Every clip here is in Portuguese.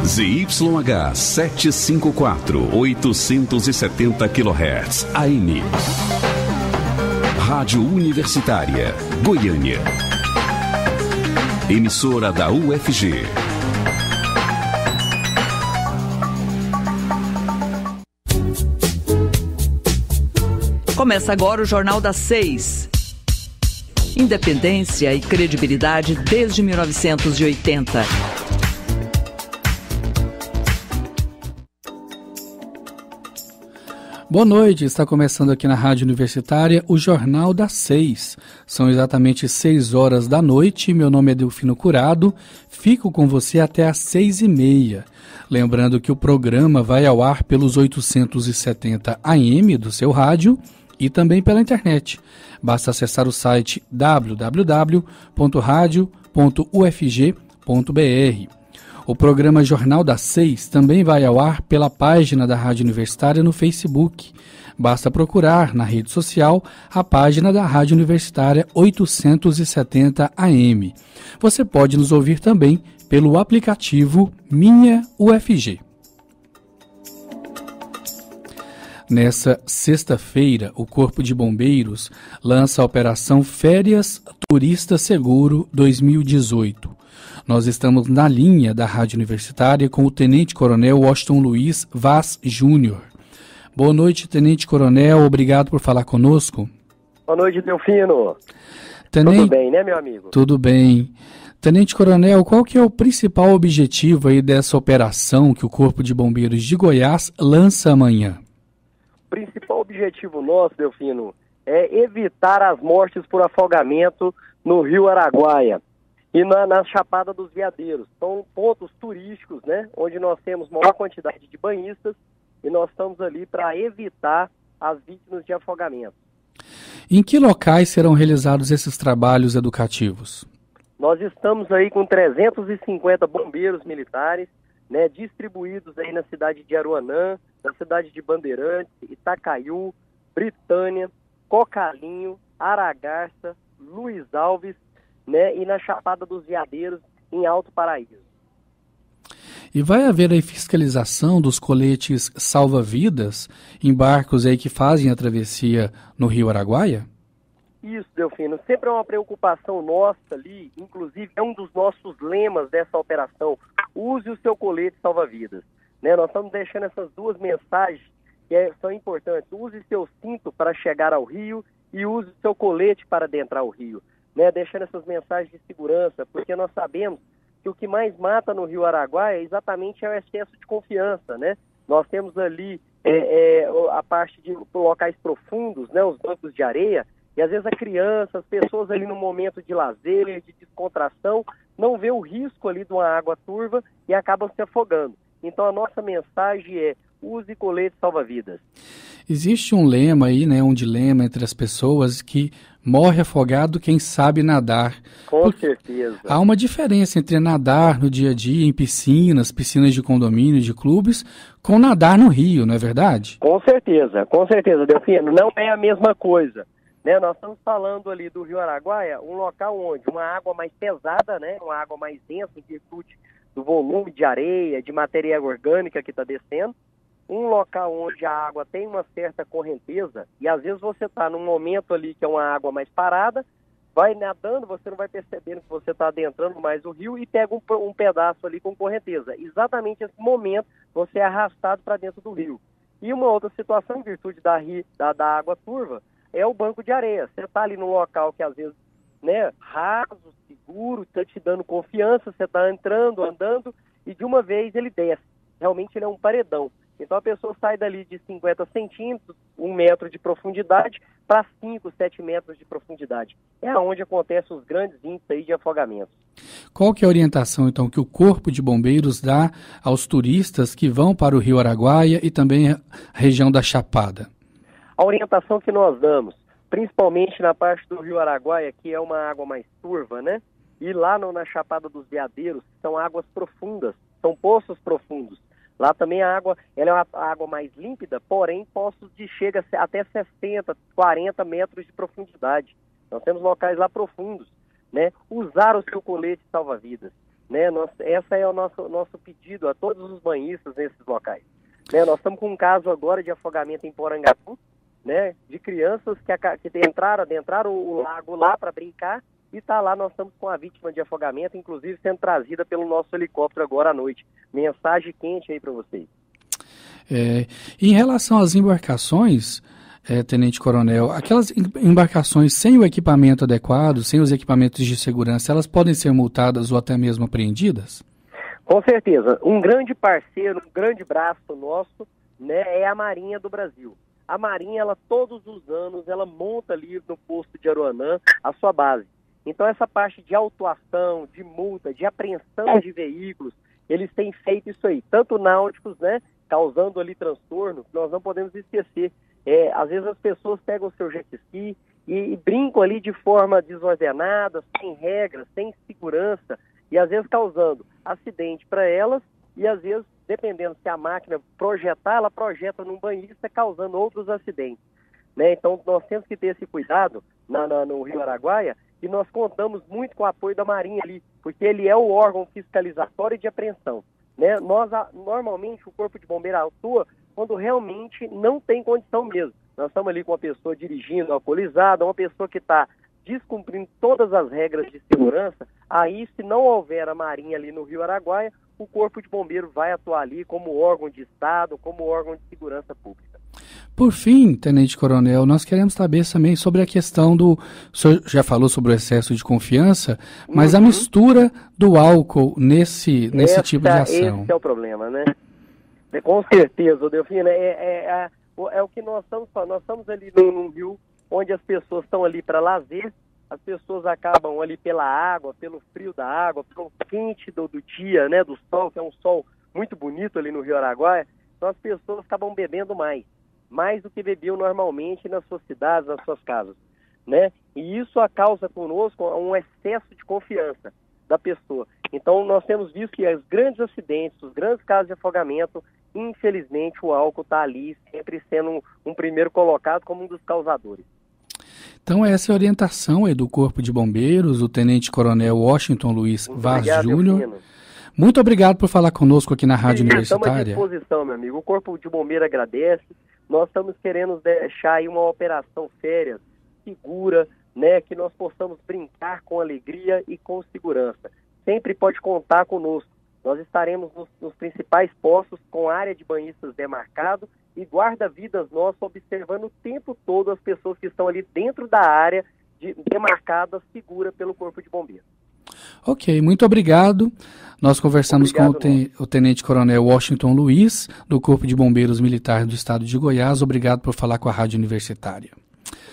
ZYH 754, 870 kHz, AM. Rádio Universitária, Goiânia. Emissora da UFG. Começa agora o Jornal das 6. Independência e credibilidade desde 1980. Boa noite, está começando aqui na Rádio Universitária o Jornal das 6. São exatamente 6 horas da noite, meu nome é Delfino Curado, fico com você até às 6h30. Lembrando que o programa vai ao ar pelos 870 AM do seu rádio e também pela internet. Basta acessar o site www.radio.ufg.br. O programa Jornal das 6 também vai ao ar pela página da Rádio Universitária no Facebook. Basta procurar na rede social a página da Rádio Universitária 870 AM. Você pode nos ouvir também pelo aplicativo Minha UFG. Nessa sexta-feira, o Corpo de Bombeiros lança a Operação Férias Turista Seguro 2018. Nós estamos na linha da Rádio Universitária com o Tenente Coronel Washington Luiz Vaz Júnior. Boa noite, Tenente Coronel. Obrigado por falar conosco. Boa noite, Delfino. Tudo bem, né, meu amigo? Tudo bem. Tenente Coronel, qual que é o principal objetivo aí dessa operação que o Corpo de Bombeiros de Goiás lança amanhã? O principal objetivo nosso, Delfino, é evitar as mortes por afogamento no Rio Araguaia e na Chapada dos Veadeiros. São pontos turísticos, né, onde nós temos maior quantidade de banhistas e nós estamos ali para evitar as vítimas de afogamento. Em que locais serão realizados esses trabalhos educativos? Nós estamos aí com 350 bombeiros militares, né, distribuídos aí na cidade de Aruanã, na cidade de Bandeirantes, Itacaiú, Britânia, Cocalinho, Aragarça, Luiz Alves, né, e na Chapada dos Veadeiros, em Alto Paraíso. E vai haver aí fiscalização dos coletes salva-vidas em barcos aí que fazem a travessia no Rio Araguaia? Isso, Delfino, sempre é uma preocupação nossa ali, inclusive é um dos nossos lemas dessa operação, use o seu colete salva-vidas. Né, nós estamos deixando essas duas mensagens que são importantes, use seu cinto para chegar ao rio e use o seu colete para adentrar o rio. Né, deixando essas mensagens de segurança, porque nós sabemos que o que mais mata no Rio Araguaia exatamente é o excesso de confiança, né? Nós temos ali a parte de locais profundos, né, os bancos de areia, e às vezes a criança, as pessoas ali no momento de lazer, de descontração, não vê o risco ali de uma água turva e acabam se afogando. Então a nossa mensagem é, use colete salva-vidas. Existe um lema aí, né, um dilema entre as pessoas que morre afogado quem sabe nadar. Com certeza. Há uma diferença entre nadar no dia a dia em piscinas de condomínio, de clubes, com nadar no rio, não é verdade? Com certeza, Delfino, não é a mesma coisa. Né? Nós estamos falando ali do Rio Araguaia, um local onde uma água mais pesada, né, uma água mais densa em virtude do volume de areia, de matéria orgânica que está descendo, um local onde a água tem uma certa correnteza, e às vezes você está num momento ali que é uma água mais parada, vai nadando, você não vai percebendo que você está adentrando mais o rio e pega um pedaço ali com correnteza. Exatamente nesse momento você é arrastado para dentro do rio. E uma outra situação, em virtude da água turva, é o banco de areia. Você está ali num local que às vezes, né, raso, seguro, está te dando confiança, você está entrando, andando, e de uma vez ele desce. Realmente ele é um paredão. Então a pessoa sai dali de 50 centímetros, 1 metro de profundidade, para 5, 7 metros de profundidade. É onde acontecem os grandes índices aí de afogamentos. Qual que é a orientação, então, que o Corpo de Bombeiros dá aos turistas que vão para o Rio Araguaia e também a região da Chapada? A orientação que nós damos, principalmente na parte do Rio Araguaia, que é uma água mais turva, né? E lá na Chapada dos Veadeiros, são águas profundas, são poços profundos. Lá também a água, ela é uma água mais límpida, porém poços de chega até 60, 40 metros de profundidade. Nós temos locais lá profundos, né? Usar o seu colete salva-vidas. né? Essa é o nosso pedido a todos os banhistas nesses locais. Né? Nós estamos com um caso agora de afogamento em Porangatu, né? De crianças que adentraram o lago lá para brincar, e tá lá, nós estamos com a vítima de afogamento, inclusive sendo trazida pelo nosso helicóptero agora à noite. Mensagem quente aí para vocês. Em relação às embarcações, Tenente Coronel, aquelas embarcações sem o equipamento adequado, sem os equipamentos de segurança, elas podem ser multadas ou até mesmo apreendidas? Com certeza. Um grande parceiro, um grande braço nosso, né, é a Marinha do Brasil. A Marinha, ela todos os anos, ela monta ali no posto de Aruanã a sua base. Então essa parte de autuação, de multa, de apreensão de veículos, eles têm feito isso aí, tanto náuticos, né, causando ali transtorno, nós não podemos esquecer. Às vezes as pessoas pegam o seu jet ski e brincam ali de forma desordenada, sem regras, sem segurança, e às vezes causando acidente para elas, e às vezes, dependendo se a máquina projetar, ela projeta num banhista, causando outros acidentes. Né? Então nós temos que ter esse cuidado no Rio Araguaia, e nós contamos muito com o apoio da Marinha ali, porque ele é o órgão fiscalizatório e de apreensão. Né? Normalmente o Corpo de Bombeiro atua quando realmente não tem condição mesmo. Nós estamos ali com uma pessoa dirigindo alcoolizada, uma pessoa que está descumprindo todas as regras de segurança. Aí, se não houver a Marinha ali no Rio Araguaia, o Corpo de Bombeiro vai atuar ali como órgão de Estado, como órgão de segurança pública. Por fim, Tenente Coronel, nós queremos saber também sobre a questão o senhor já falou sobre o excesso de confiança, mas a mistura do álcool nesse tipo de ação. Esse é o problema, né? Com certeza, Delfina, é o que nós estamos falando. Nós estamos ali num rio onde as pessoas estão ali para lazer, as pessoas acabam ali pela água, pelo frio da água, pelo quente do dia, né, do sol, que é um sol muito bonito ali no Rio Araguaia. Então as pessoas acabam bebendo mais do que bebiam normalmente nas suas cidades, nas suas casas, né? E isso causa conosco um excesso de confiança da pessoa. Então nós temos visto que os grandes acidentes, os grandes casos de afogamento, infelizmente o álcool está ali sempre sendo um primeiro colocado como um dos causadores. Então essa é a orientação aí do Corpo de Bombeiros, o Tenente Coronel Washington Luiz Vaz Júnior. Muito obrigado por falar conosco aqui na Rádio Universitária. Estamos à disposição, meu amigo. O Corpo de Bombeiro agradece. Nós estamos querendo deixar aí uma operação séria, segura, né, que nós possamos brincar com alegria e com segurança. Sempre pode contar conosco. Nós estaremos nos principais postos com área de banhistas demarcado e guarda-vidas nosso observando o tempo todo as pessoas que estão ali dentro da área demarcada, segura pelo Corpo de Bombeiros. Ok, muito obrigado. Nós conversamos com o Tenente Coronel Washington Luiz, do Corpo de Bombeiros Militar do Estado de Goiás. Obrigado por falar com a Rádio Universitária.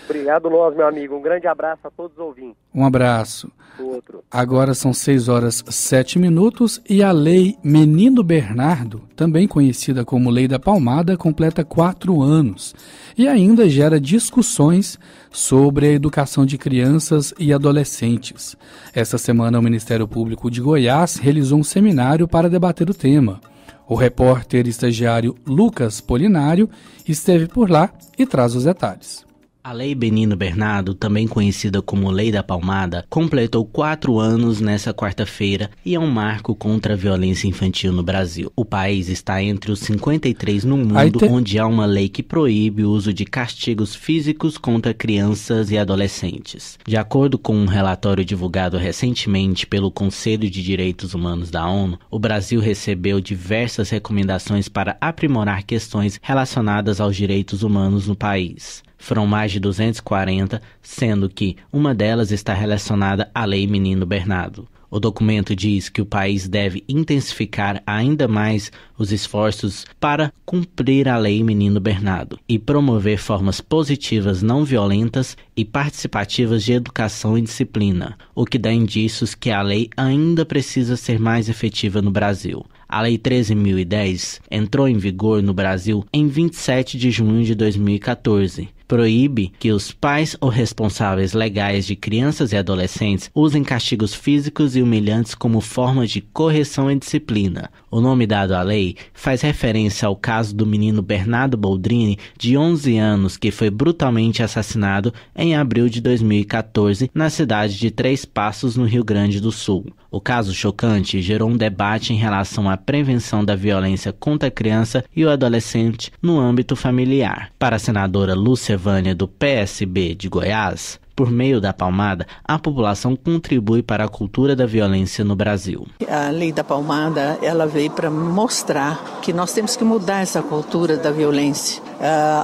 Obrigado nós, meu amigo. Um grande abraço a todos os ouvintes. Um abraço. Outro. Agora são 6h07 e a Lei Menino Bernardo, também conhecida como Lei da Palmada, completa 4 anos e ainda gera discussões sobre a educação de crianças e adolescentes. Esta semana o Ministério Público de Goiás realizou um seminário para debater o tema. O repórter estagiário Lucas Polinário esteve por lá e traz os detalhes. A Lei Menino Bernardo, também conhecida como Lei da Palmada, completou 4 anos nesta quarta-feira e é um marco contra a violência infantil no Brasil. O país está entre os 53 no mundo onde há uma lei que proíbe o uso de castigos físicos contra crianças e adolescentes. De acordo com um relatório divulgado recentemente pelo Conselho de Direitos Humanos da ONU, o Brasil recebeu diversas recomendações para aprimorar questões relacionadas aos direitos humanos no país. Foram mais de 240, sendo que uma delas está relacionada à Lei Menino Bernardo. O documento diz que o país deve intensificar ainda mais os esforços para cumprir a Lei Menino Bernardo e promover formas positivas não violentas e participativas de educação e disciplina, o que dá indícios que a lei ainda precisa ser mais efetiva no Brasil. A Lei 13.010 entrou em vigor no Brasil em 27 de junho de 2014 proíbe que os pais ou responsáveis legais de crianças e adolescentes usem castigos físicos e humilhantes como forma de correção e disciplina. O nome dado à lei faz referência ao caso do menino Bernardo Boldrini, de 11 anos, que foi brutalmente assassinado em abril de 2014 na cidade de Três Passos, no Rio Grande do Sul. O caso chocante gerou um debate em relação à prevenção da violência contra a criança e o adolescente no âmbito familiar. Para a senadora Lúcia Vânia, do PSB de Goiás, por meio da Palmada, a população contribui para a cultura da violência no Brasil. A Lei da Palmada, ela veio para mostrar que nós temos que mudar essa cultura da violência.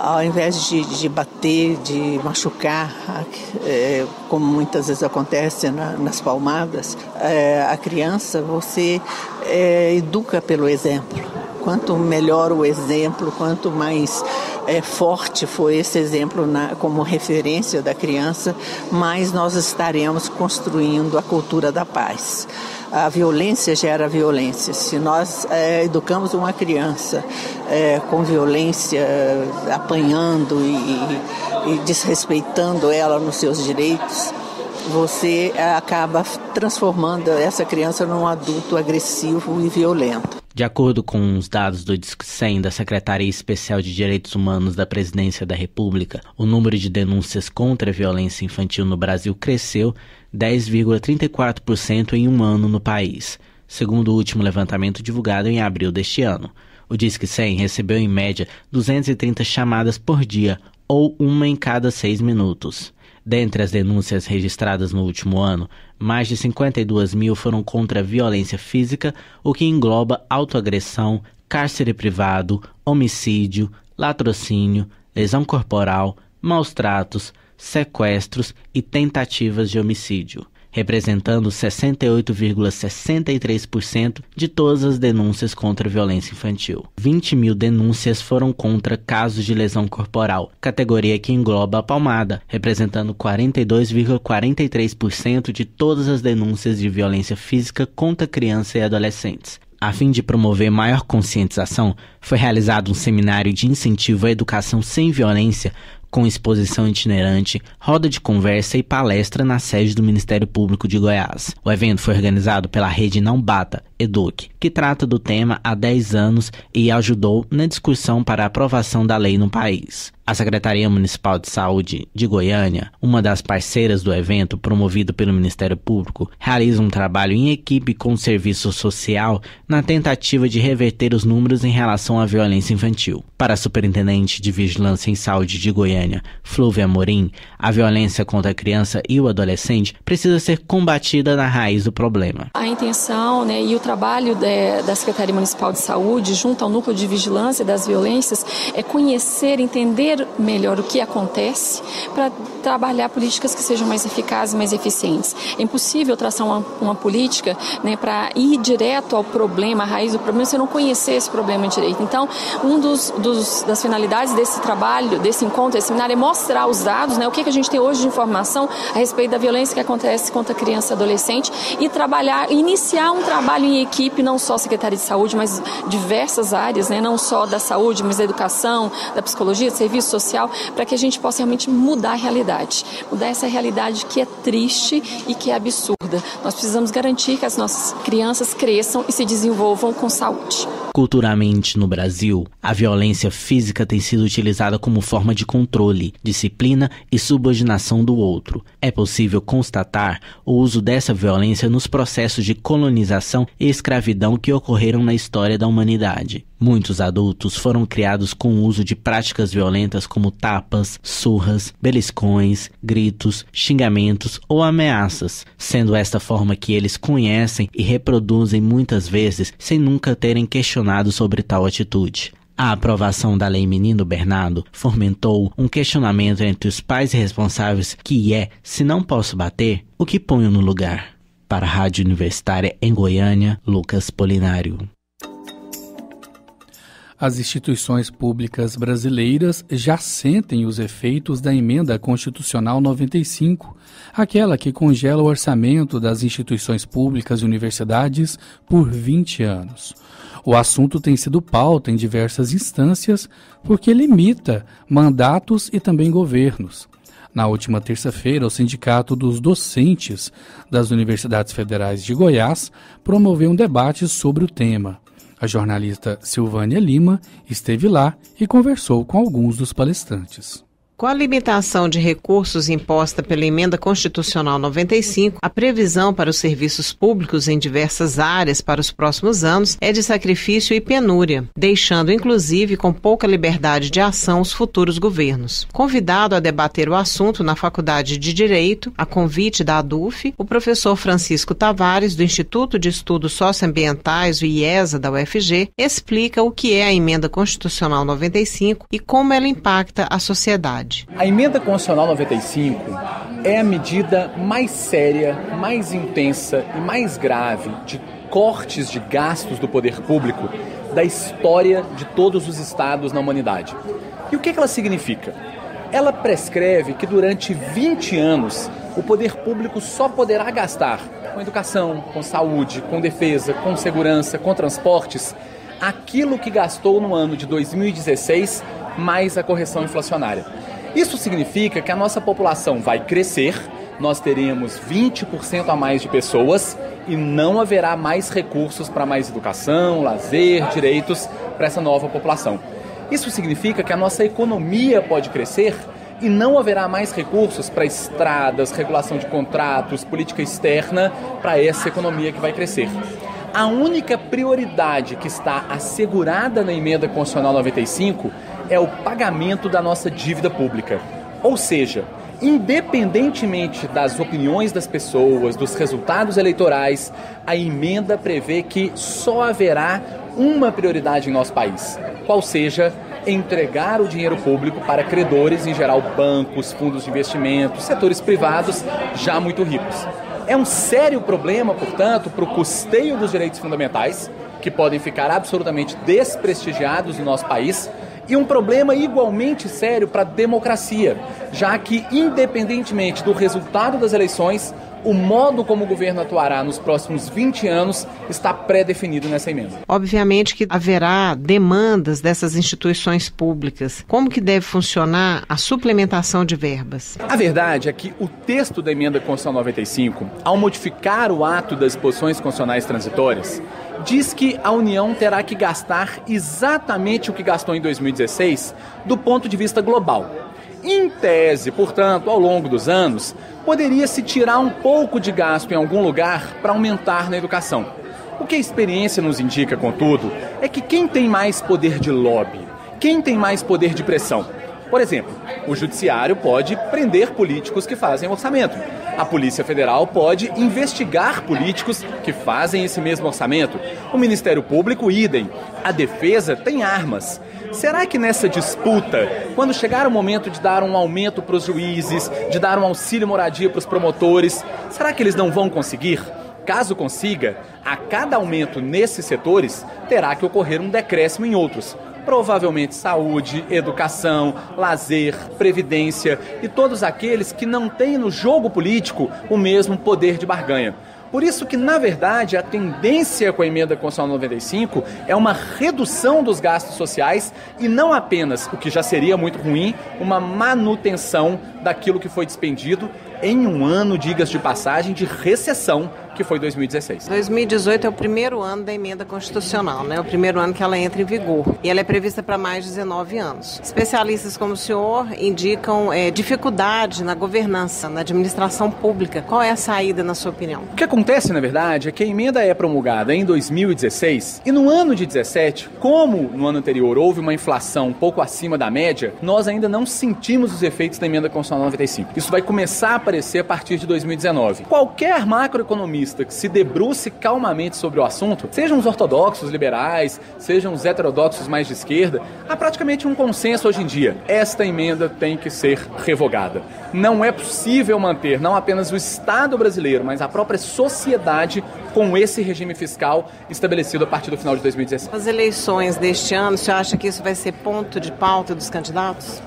Ao invés de bater, de machucar, como muitas vezes acontece nas palmadas, a criança, você educa pelo exemplo. Quanto melhor o exemplo, quanto mais forte foi esse exemplo como referência da criança, mais nós estaremos construindo a cultura da paz. A violência gera violência. Se nós educamos uma criança com violência, apanhando e desrespeitando ela nos seus direitos, você acaba transformando essa criança num adulto agressivo e violento. De acordo com os dados do Disque 100 da Secretaria Especial de Direitos Humanos da Presidência da República, o número de denúncias contra a violência infantil no Brasil cresceu 10,34% em um ano no país, segundo o último levantamento divulgado em abril deste ano. O Disque 100 recebeu em média 230 chamadas por dia, ou uma em cada 6 minutos. Dentre as denúncias registradas no último ano, mais de 52 mil foram contra a violência física, o que engloba autoagressão, cárcere privado, homicídio, latrocínio, lesão corporal, maus-tratos, sequestros e tentativas de homicídio, representando 68,63% de todas as denúncias contra a violência infantil. 20 mil denúncias foram contra casos de lesão corporal, categoria que engloba a palmada, representando 42,43% de todas as denúncias de violência física contra crianças e adolescentes. A fim de promover maior conscientização, foi realizado um seminário de incentivo à educação sem violência, com exposição itinerante, roda de conversa e palestra na sede do Ministério Público de Goiás. O evento foi organizado pela rede Não Bata, Eduque, que trata do tema há 10 anos e ajudou na discussão para a aprovação da lei no país. A Secretaria Municipal de Saúde de Goiânia, uma das parceiras do evento promovido pelo Ministério Público, realiza um trabalho em equipe com o Serviço Social na tentativa de reverter os números em relação à violência infantil. Para a Superintendente de Vigilância em Saúde de Goiânia, Flúvia Amorim, a violência contra a criança e o adolescente precisa ser combatida na raiz do problema. A intenção, e o trabalho da Secretaria Municipal de Saúde, junto ao Núcleo de Vigilância das Violências, é conhecer, entender melhor o que acontece para trabalhar políticas que sejam mais eficazes e mais eficientes. É impossível traçar uma política para ir direto ao problema, à raiz do problema, se não conhecer esse problema direito. Então, das finalidades desse trabalho, desse encontro, desse seminário, é mostrar os dados, o que a gente tem hoje de informação a respeito da violência que acontece contra a criança e adolescente e iniciar um trabalho em equipe, não só a Secretaria de Saúde, mas diversas áreas, não só da saúde, mas da educação, da psicologia, do serviço social, para que a gente possa realmente mudar a realidade. Mudar essa realidade que é triste e que é absurda. Nós precisamos garantir que as nossas crianças cresçam e se desenvolvam com saúde. Culturalmente, no Brasil, a violência física tem sido utilizada como forma de controle, disciplina e subordinação do outro. É possível constatar o uso dessa violência nos processos de colonização e escravidão que ocorreram na história da humanidade. Muitos adultos foram criados com o uso de práticas violentas como tapas, surras, beliscões, gritos, xingamentos ou ameaças, sendo esta forma que eles conhecem e reproduzem muitas vezes sem nunca terem questionado sobre tal atitude. A aprovação da Lei Menino Bernardo fomentou um questionamento entre os pais responsáveis que é, se não posso bater, o que ponho no lugar? Para a Rádio Universitária em Goiânia, Lucas Polinário. As instituições públicas brasileiras já sentem os efeitos da Emenda Constitucional 95, aquela que congela o orçamento das instituições públicas e universidades por 20 anos. O assunto tem sido pauta em diversas instâncias porque limita mandatos e também governos. Na última terça-feira, o Sindicato dos Docentes das Universidades Federais de Goiás promoveu um debate sobre o tema. A jornalista Silvânia Lima esteve lá e conversou com alguns dos palestrantes. Com a limitação de recursos imposta pela Emenda Constitucional 95, a previsão para os serviços públicos em diversas áreas para os próximos anos é de sacrifício e penúria, deixando inclusive com pouca liberdade de ação os futuros governos. Convidado a debater o assunto na Faculdade de Direito, a convite da ADUF, o professor Francisco Tavares, do Instituto de Estudos Socioambientais, o IESA, da UFG, explica o que é a Emenda Constitucional 95 e como ela impacta a sociedade. A Emenda Constitucional 95 é a medida mais séria, mais intensa e mais grave de cortes de gastos do poder público da história de todos os estados na humanidade. E o que ela significa? Ela prescreve que durante 20 anos o poder público só poderá gastar com educação, com saúde, com defesa, com segurança, com transportes, aquilo que gastou no ano de 2016 mais a correção inflacionária. Isso significa que a nossa população vai crescer, nós teremos 20% a mais de pessoas e não haverá mais recursos para mais educação, lazer, direitos para essa nova população. Isso significa que a nossa economia pode crescer e não haverá mais recursos para estradas, regulação de contratos, política externa para essa economia que vai crescer. A única prioridade que está assegurada na Emenda Constitucional 95 é o pagamento da nossa dívida pública. Ou seja, independentemente das opiniões das pessoas, dos resultados eleitorais, a emenda prevê que só haverá uma prioridade em nosso país, qual seja entregar o dinheiro público para credores, em geral bancos, fundos de investimento, setores privados já muito ricos. É um sério problema, portanto, para o custeio dos direitos fundamentais, que podem ficar absolutamente desprestigiados no nosso país, e um problema igualmente sério para a democracia, já que, independentemente do resultado das eleições, o modo como o governo atuará nos próximos 20 anos está pré-definido nessa emenda. Obviamente que haverá demandas dessas instituições públicas. Como que deve funcionar a suplementação de verbas? A verdade é que o texto da Emenda Constitucional 95, ao modificar o ato das disposições constitucionais transitórias, diz que a União terá que gastar exatamente o que gastou em 2016 do ponto de vista global. Em tese, portanto, ao longo dos anos, poderia-se tirar um pouco de gasto em algum lugar para aumentar na educação. O que a experiência nos indica, contudo, é que quem tem mais poder de lobby, quem tem mais poder de pressão? Por exemplo, o judiciário pode prender políticos que fazem orçamento. A Polícia Federal pode investigar políticos que fazem esse mesmo orçamento. O Ministério Público, idem. A defesa tem armas. Será que nessa disputa, quando chegar o momento de dar um aumento para os juízes, de dar um auxílio moradia para os promotores, será que eles não vão conseguir? Caso consiga, a cada aumento nesses setores, terá que ocorrer um decréscimo em outros. Provavelmente saúde, educação, lazer, previdência e todos aqueles que não têm no jogo político o mesmo poder de barganha. Por isso que, na verdade, a tendência com a Emenda Constitucional 95 é uma redução dos gastos sociais e não apenas, o que já seria muito ruim, uma manutenção daquilo que foi despendido em um ano, diga-se de passagem, de recessão, que foi 2016. 2018 é o primeiro ano da Emenda Constitucional, né? O primeiro ano que ela entra em vigor. E ela é prevista para mais de 19 anos. Especialistas como o senhor indicam dificuldade na governança, na administração pública. Qual é a saída, na sua opinião? O que acontece, na verdade, é que a emenda é promulgada em 2016 e no ano de 17, como no ano anterior houve uma inflação um pouco acima da média, nós ainda não sentimos os efeitos da Emenda Constitucional 95. Isso vai começar a aparecer a partir de 2019. Qualquer macroeconomista economista que se debruce calmamente sobre o assunto, sejam os ortodoxos liberais, sejam os heterodoxos mais de esquerda, há praticamente um consenso hoje em dia. Esta emenda tem que ser revogada. Não é possível manter não apenas o Estado brasileiro, mas a própria sociedade com esse regime fiscal estabelecido a partir do final de 2017. As eleições deste ano, você acha que isso vai ser ponto de pauta dos candidatos?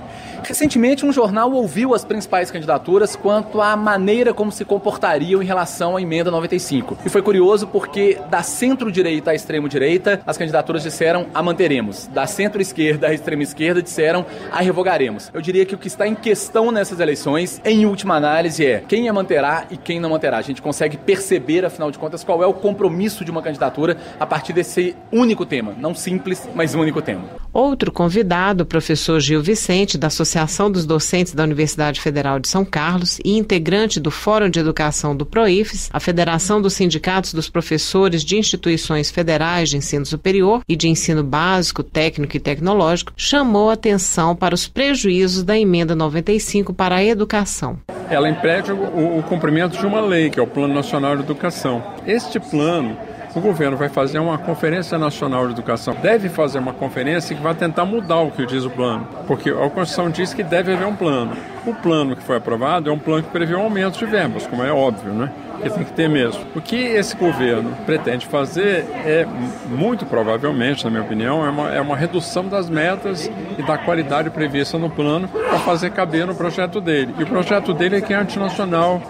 Recentemente, um jornal ouviu as principais candidaturas quanto à maneira como se comportariam em relação à emenda 95. E foi curioso porque da centro-direita à extremo-direita, as candidaturas disseram a manteremos. Da centro-esquerda à extrema-esquerda disseram a revogaremos. Eu diria que o que está em questão nessas eleições, em última análise, é quem a manterá e quem não manterá. A gente consegue perceber, afinal de contas, qual é o compromisso de uma candidatura a partir desse único tema. Não simples, mas único tema. Outro convidado, o professor Gil Vicente, da Associação dos Docentes da Universidade Federal de São Carlos e integrante do Fórum de Educação do PROIFES, a Federação dos Sindicatos dos Professores de Instituições Federais de Ensino Superior e de Ensino Básico, Técnico e Tecnológico, chamou atenção para os prejuízos da Emenda 95 para a educação. Ela impede o cumprimento de uma lei, que é o Plano Nacional de Educação. Este plano, o governo vai fazer uma Conferência Nacional de Educação. Deve fazer uma conferência que vai tentar mudar o que diz o plano, porque a Constituição diz que deve haver um plano. O plano que foi aprovado é um plano que prevê um aumento de verbas, como é óbvio, né? Que tem que ter mesmo. O que esse governo pretende fazer é, muito provavelmente, na minha opinião, é uma redução das metas e da qualidade prevista no plano para fazer caber no projeto dele. E o projeto dele é que é antinacional,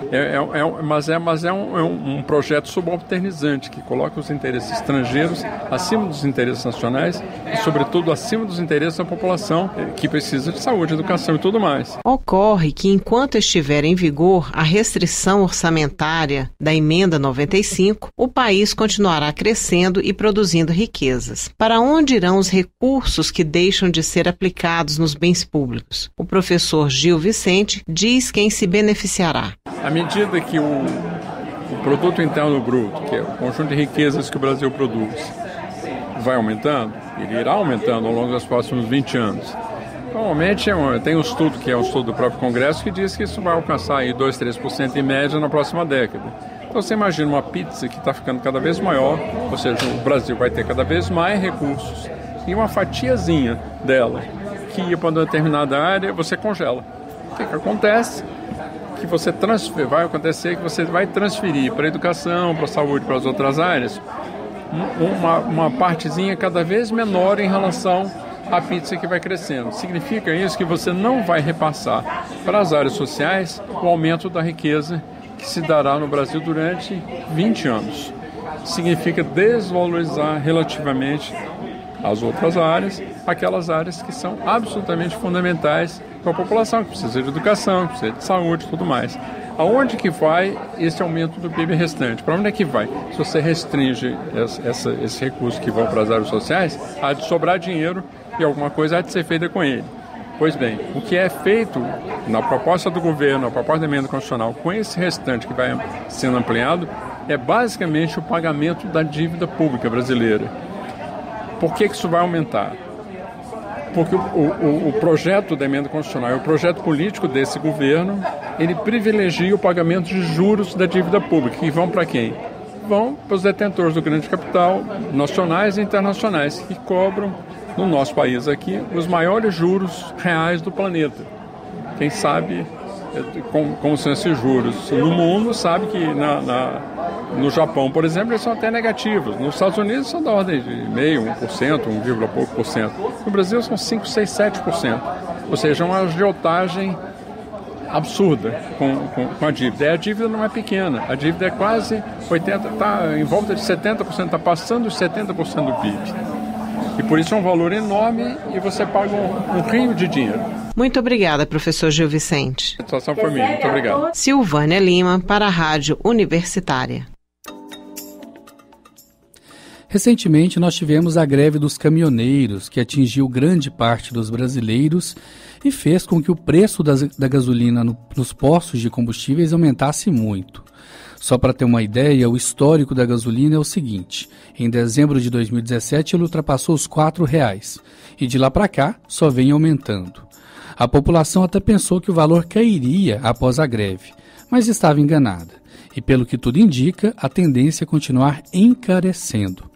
mas é um projeto subalternizante, que coloca os interesses estrangeiros acima dos interesses nacionais e, sobretudo, acima dos interesses da população que precisa de saúde, educação e tudo mais. Ocorre que, enquanto estiver em vigor a restrição orçamentária da Emenda 95, o país continuará crescendo e produzindo riquezas. Para onde irão os recursos que deixam de ser aplicados nos bens públicos? O professor Gil Vicente diz quem se beneficiará. À medida que o produto interno bruto, que é o conjunto de riquezas que o Brasil produz, vai aumentando, ele irá aumentando ao longo dos próximos 20 anos. Normalmente tem um estudo, que é um estudo do próprio Congresso, que diz que isso vai alcançar aí 2-3% em média na próxima década. Então você imagina uma pizza que está ficando cada vez maior, ou seja, o Brasil vai ter cada vez mais recursos, e uma fatiazinha dela, que ia para uma determinada área, você congela. O que acontece? Que vai acontecer que você vai transferir para a educação, para a saúde, para as outras áreas, uma partezinha cada vez menor em relação à pizza que vai crescendo. Significa isso que você não vai repassar para as áreas sociais o aumento da riqueza que se dará no Brasil durante 20 anos. Significa desvalorizar relativamente às outras áreas, aquelas áreas que são absolutamente fundamentais para a população, que precisa de educação, que precisa de saúde e tudo mais. Aonde que vai esse aumento do PIB restante? Para onde é que vai? Se você restringe esse recurso que vão para as áreas sociais, há de sobrar dinheiro e alguma coisa há de ser feita com ele. Pois bem, o que é feito na proposta do governo, na proposta da emenda constitucional, com esse restante que vai sendo ampliado, é basicamente o pagamento da dívida pública brasileira. Por que isso vai aumentar? Porque o projeto da emenda constitucional e o projeto político desse governo, ele privilegia o pagamento de juros da dívida pública. E vão para quem? Vão para os detentores do grande capital, nacionais e internacionais, que cobram, no nosso país aqui, os maiores juros reais do planeta. Quem sabe como são esses juros no mundo, sabe que no Japão, por exemplo, eles são até negativos. Nos Estados Unidos são da ordem de 0,5%, 1, pouco por cento. No Brasil são 5, 6, 7%. Ou seja, uma agiotagem absurda com a dívida. E a dívida não é pequena. A dívida é quase 80%, está em volta de 70%, está passando os 70% do PIB. E por isso é um valor enorme e você paga um rio de dinheiro. Muito obrigada, professor Gil Vicente. A situação foi minha. Muito obrigado. Silvânia Lima, para a Rádio Universitária. Recentemente, nós tivemos a greve dos caminhoneiros, que atingiu grande parte dos brasileiros e fez com que o preço da gasolina nos postos de combustíveis aumentasse muito. Só para ter uma ideia, o histórico da gasolina é o seguinte: em dezembro de 2017 ele ultrapassou os R$4 e de lá para cá só vem aumentando. A população até pensou que o valor cairia após a greve, mas estava enganada. E pelo que tudo indica, a tendência é continuar encarecendo.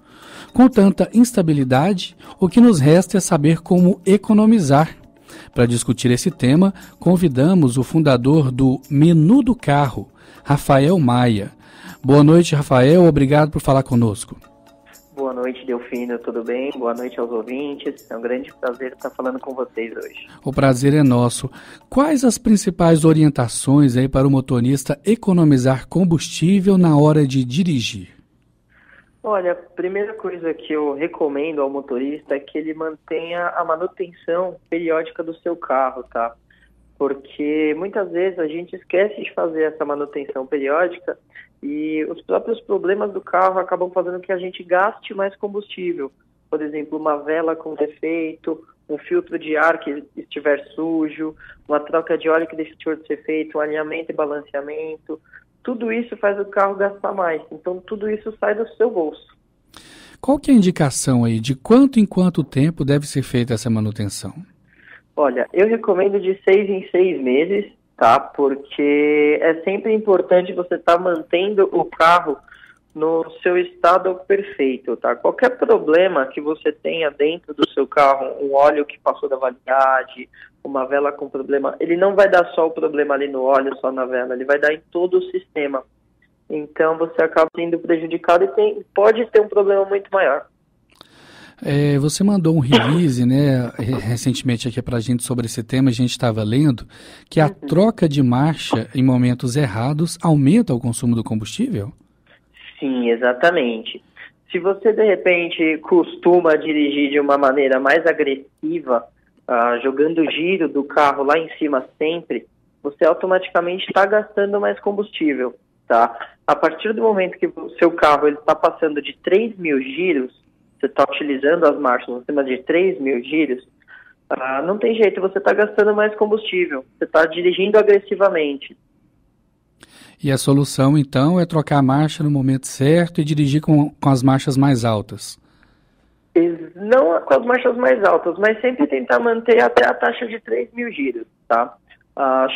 Com tanta instabilidade, o que nos resta é saber como economizar. Para discutir esse tema, convidamos o fundador do Menu do Carro, Rafael Maia. Boa noite, Rafael. Obrigado por falar conosco. Boa noite, Delfino. Tudo bem? Boa noite aos ouvintes. É um grande prazer estar falando com vocês hoje. O prazer é nosso. Quais as principais orientações aí para o motorista economizar combustível na hora de dirigir? Olha, a primeira coisa que eu recomendo ao motorista é que ele mantenha a manutenção periódica do seu carro, tá? Porque muitas vezes a gente esquece de fazer essa manutenção periódica e os próprios problemas do carro acabam fazendo que a gente gaste mais combustível. Por exemplo, uma vela com defeito, um filtro de ar que estiver sujo, uma troca de óleo que deixou de ser feito, um alinhamento e balanceamento. Tudo isso faz o carro gastar mais. Então, tudo isso sai do seu bolso. Qual que é a indicação aí de quanto em quanto tempo deve ser feita essa manutenção? Olha, eu recomendo de 6 em 6 meses, tá? Porque é sempre importante você estar mantendo o carro no seu estado perfeito, tá? Qualquer problema que você tenha dentro do seu carro, um óleo que passou da validade, uma vela com problema, ele não vai dar só o problema ali no óleo, só na vela, ele vai dar em todo o sistema. Então você acaba sendo prejudicado e pode ter um problema muito maior. Você mandou um release, né, recentemente aqui pra gente sobre esse tema, a gente estava lendo, que a troca de marcha em momentos errados aumenta o consumo do combustível? Sim, exatamente. Se você, de repente, costuma dirigir de uma maneira mais agressiva, jogando o giro do carro lá em cima sempre, você automaticamente está gastando mais combustível, tá? A partir do momento que o seu carro está passando de 3.000 giros, você está utilizando as marchas acima de 3.000 giros, não tem jeito, você está gastando mais combustível, você está dirigindo agressivamente. E a solução, então, é trocar a marcha no momento certo e dirigir com as marchas mais altas? Não com as marchas mais altas, mas sempre tentar manter até a taxa de 3.000 giros, tá?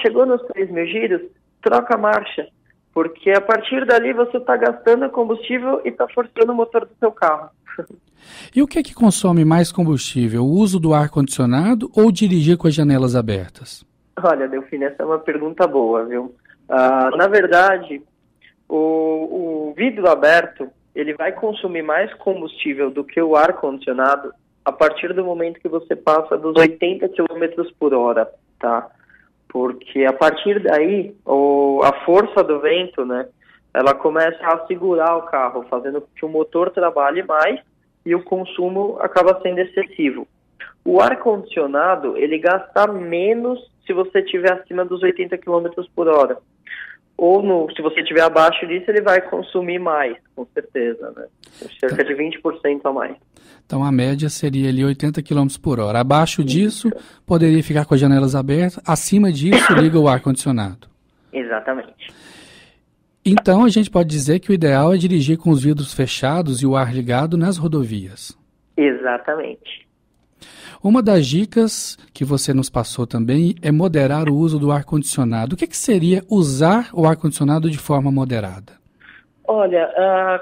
Chegou nos 3.000 giros, troca a marcha, porque a partir dali você está gastando combustível e está forçando o motor do seu carro. E o que é que consome mais combustível? O uso do ar-condicionado ou dirigir com as janelas abertas? Olha, Delfino, essa é uma pergunta boa, viu? Na verdade, o vidro aberto, ele vai consumir mais combustível do que o ar-condicionado a partir do momento que você passa dos 80 km por hora, tá? Porque a partir daí, a força do vento, né, ela começa a segurar o carro, fazendo com que o motor trabalhe mais e o consumo acaba sendo excessivo. O ar-condicionado, ele gasta menos se você estiver acima dos 80 km por hora. Ou se você estiver abaixo disso, ele vai consumir mais, com certeza, né? Cerca de 20% a mais. Então a média seria ali 80 km por hora. Abaixo disso, poderia ficar com as janelas abertas. Acima disso, liga o ar-condicionado. Exatamente. Então a gente pode dizer que o ideal é dirigir com os vidros fechados e o ar ligado nas rodovias. Exatamente. Uma das dicas que você nos passou também é moderar o uso do ar-condicionado. O que seria usar o ar-condicionado de forma moderada? Olha,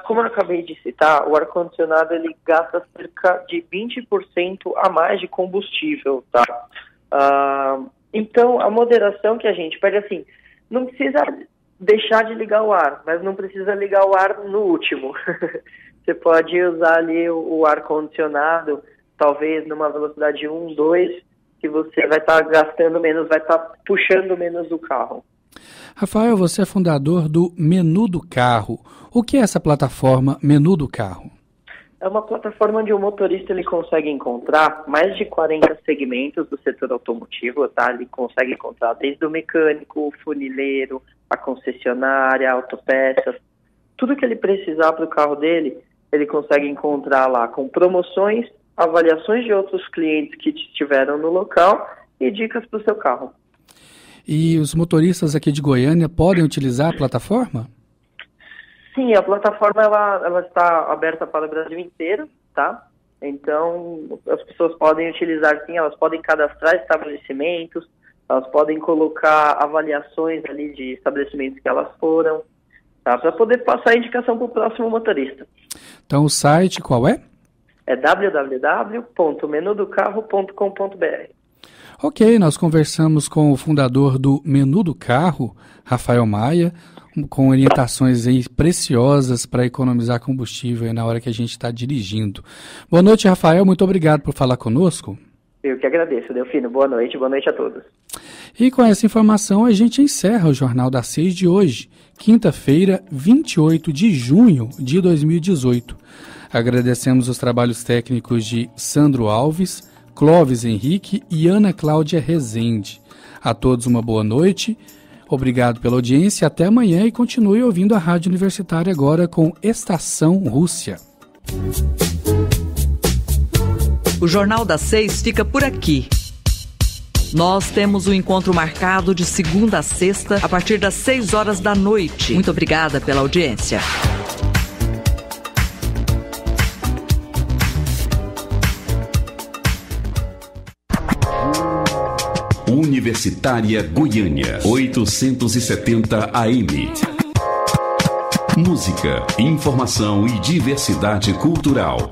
como eu acabei de citar, o ar-condicionado ele gasta cerca de 20% a mais de combustível, tá? Então, a moderação que a gente pede, assim, não precisa deixar de ligar o ar, mas não precisa ligar o ar no último. Você pode usar ali o ar-condicionado, talvez numa velocidade 1, 2, que você vai estar gastando menos, vai estar puxando menos do carro. Rafael, você é fundador do Menu do Carro. O que é essa plataforma Menu do Carro? É uma plataforma onde o motorista ele consegue encontrar mais de 40 segmentos do setor automotivo, tá? Ele consegue encontrar desde o mecânico, o funileiro, a concessionária, autopeças, tudo que ele precisar para o carro dele, ele consegue encontrar lá com promoções, avaliações de outros clientes que estiveram no local e dicas para o seu carro. E os motoristas aqui de Goiânia podem utilizar a plataforma? Sim, a plataforma ela está aberta para o Brasil inteiro, tá? Então, as pessoas podem utilizar sim, elas podem cadastrar estabelecimentos, elas podem colocar avaliações ali de estabelecimentos que elas foram, tá? Para poder passar a indicação para o próximo motorista. Então o site qual é? É www.menudocarro.com.br. Ok, nós conversamos com o fundador do Menu do Carro, Rafael Maia, com orientações aí preciosas para economizar combustível aí na hora que a gente está dirigindo. Boa noite, Rafael, muito obrigado por falar conosco. Eu que agradeço, Delfino. Boa noite a todos. E com essa informação a gente encerra o Jornal das 6 de hoje, quinta-feira, 28 de junho de 2018. Agradecemos os trabalhos técnicos de Sandro Alves, Clóvis Henrique e Ana Cláudia Rezende. A todos uma boa noite, obrigado pela audiência, até amanhã e continue ouvindo a Rádio Universitária agora com Estação Rússia. O Jornal das 6 fica por aqui. Nós temos um encontro marcado de segunda a sexta, a partir das 6 horas da noite. Muito obrigada pela audiência. Universitária Goiânia, 870 AM. Música, informação e diversidade cultural.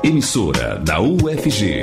Emissora da UFG.